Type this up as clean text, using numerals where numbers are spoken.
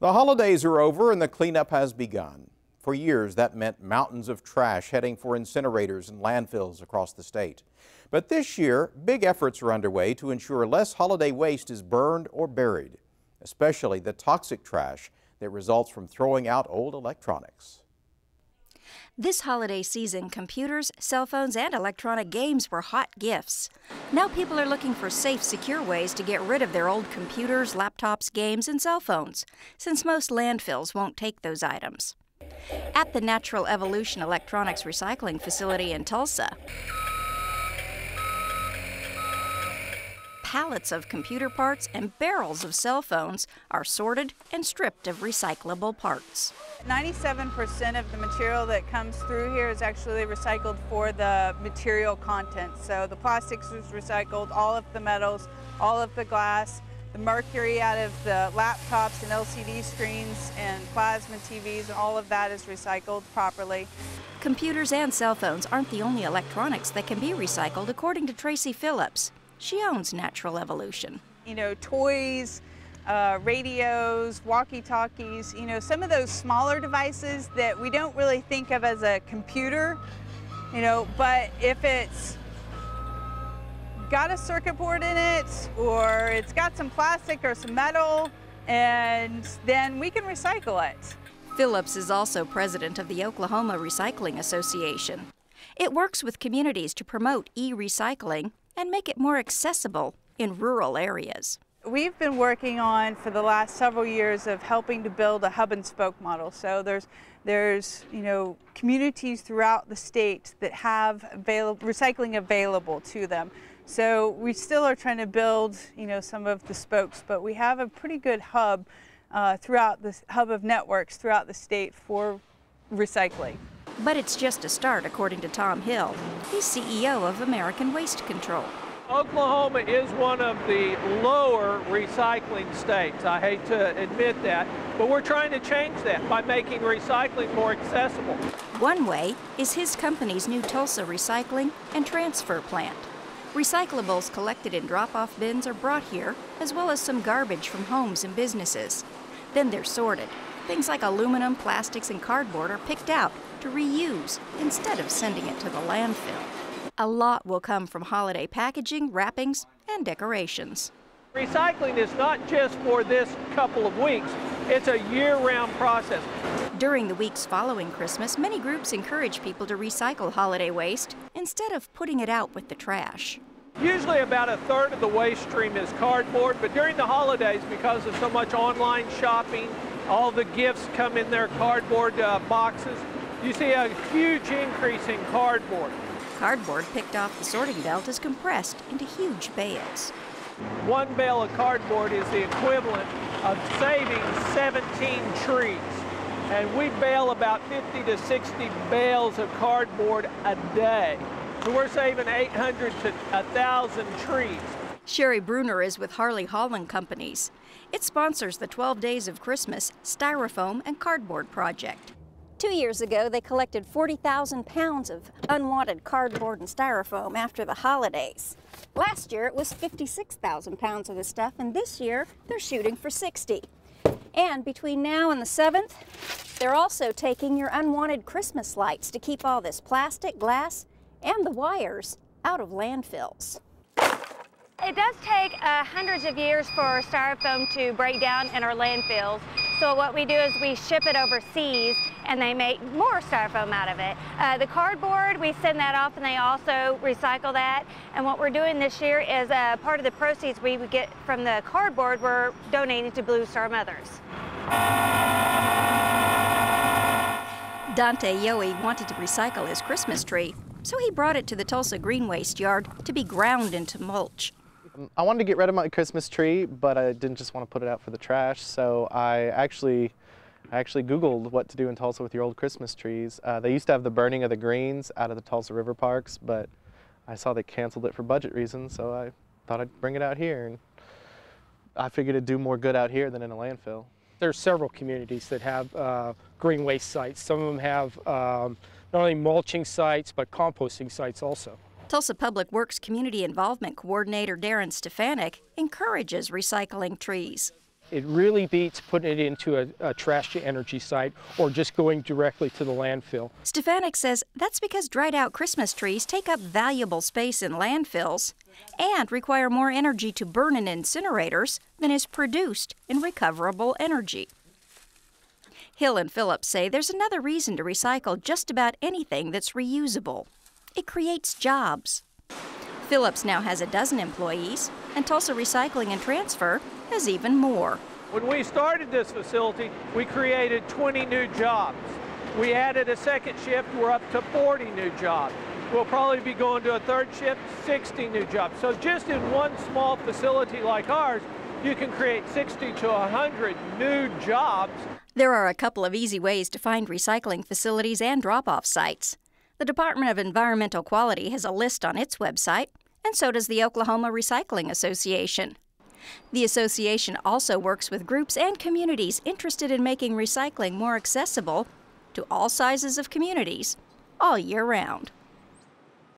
The holidays are over and the cleanup has begun. For years, that meant mountains of trash heading for incinerators and landfills across the state. But this year, big efforts are underway to ensure less holiday waste is burned or buried, especially the toxic trash that results from throwing out old electronics. This holiday season, computers, cell phones, and electronic games were hot gifts. Now people are looking for safe, secure ways to get rid of their old computers, laptops, games, and cell phones, since most landfills won't take those items. At the Natural Evolution Electronics Recycling Facility in Tulsa, pallets of computer parts and barrels of cell phones are sorted and stripped of recyclable parts. 97% of the material that comes through here is actually recycled for the material content. So the plastics is recycled, all of the metals, all of the glass, the mercury out of the laptops and LCD screens and plasma TVs, and all of that is recycled properly. Computers and cell phones aren't the only electronics that can be recycled, according to Tracy Phillips. She owns Natural Evolution. You know, toys, radios, walkie-talkies, you know, some of those smaller devices that we don't really think of as a computer, you know, but if it's got a circuit board in it or it's got some plastic or some metal, and then we can recycle it. Phillips is also president of the Oklahoma Recycling Association. It works with communities to promote e-recycling and make it more accessible in rural areas. We've been working on for the last several years of helping to build a hub and spoke model. So there's you know, communities throughout the state that have recycling available to them. So we still are trying to build, you know, some of the spokes, but we have a pretty good hub throughout this hub of networks throughout the state for recycling. But it's just a start, according to Tom Hill. He's CEO of American Waste Control. Oklahoma is one of the lower recycling states. I hate to admit that, but we're trying to change that by making recycling more accessible. One way is his company's new Tulsa recycling and transfer plant. Recyclables collected in drop-off bins are brought here, as well as some garbage from homes and businesses. Then they're sorted. Things like aluminum, plastics, and cardboard are picked out to reuse instead of sending it to the landfill. A lot will come from holiday packaging, wrappings, and decorations. Recycling is not just for this couple of weeks, it's a year-round process. During the weeks following Christmas, many groups encourage people to recycle holiday waste instead of putting it out with the trash. Usually about a third of the waste stream is cardboard, but during the holidays, because of so much online shopping, all the gifts come in their cardboard boxes, you see a huge increase in cardboard. Cardboard picked off the sorting belt is compressed into huge bales. One bale of cardboard is the equivalent of saving 17 trees. And we bale about 50 to 60 bales of cardboard a day. So we're saving 800 to 1,000 trees. Sherry Bruner is with Harley-Hollan Companies. It sponsors the 12 Days of Christmas Styrofoam and Cardboard Project. 2 years ago, they collected 40,000 pounds of unwanted cardboard and styrofoam after the holidays. Last year, it was 56,000 pounds of this stuff, and this year, they're shooting for 60. And between now and the 7th, they're also taking your unwanted Christmas lights to keep all this plastic, glass, and the wires out of landfills. It does take hundreds of years for styrofoam to break down in our landfills. So what we do is we ship it overseas and they make more styrofoam out of it. The cardboard, we send that off and they also recycle that. And what we're doing this year is part of the proceeds we would get from the cardboard we're donating to Blue Star Mothers. Dante Yohe wanted to recycle his Christmas tree, so he brought it to the Tulsa Green Waste Yard to be ground into mulch. I wanted to get rid of my Christmas tree, but I didn't just want to put it out for the trash, so I actually Googled what to do in Tulsa with your old Christmas trees. They used to have the burning of the greens out of the Tulsa River parks, but I saw they canceled it for budget reasons, so I thought I'd bring it out here. And I figured it'd do more good out here than in a landfill. There's several communities that have green waste sites. Some of them have not only mulching sites, but composting sites also. Tulsa Public Works Community Involvement Coordinator Darren Stefanik encourages recycling trees. It really beats putting it into a trash-to-energy site or just going directly to the landfill. Stefanik says that's because dried-out Christmas trees take up valuable space in landfills and require more energy to burn in incinerators than is produced in recoverable energy. Hill and Phillips say there's another reason to recycle just about anything that's reusable. It creates jobs. Phillips now has 12 employees, and Tulsa Recycling and Transfer has even more. When we started this facility, we created 20 new jobs. We added a second shift, we're up to 40 new jobs. We'll probably be going to a third shift, 60 new jobs. So just in one small facility like ours, you can create 60 to 100 new jobs. There are a couple of easy ways to find recycling facilities and drop-off sites. The Department of Environmental Quality has a list on its website, and so does the Oklahoma Recycling Association. The association also works with groups and communities interested in making recycling more accessible to all sizes of communities all year round.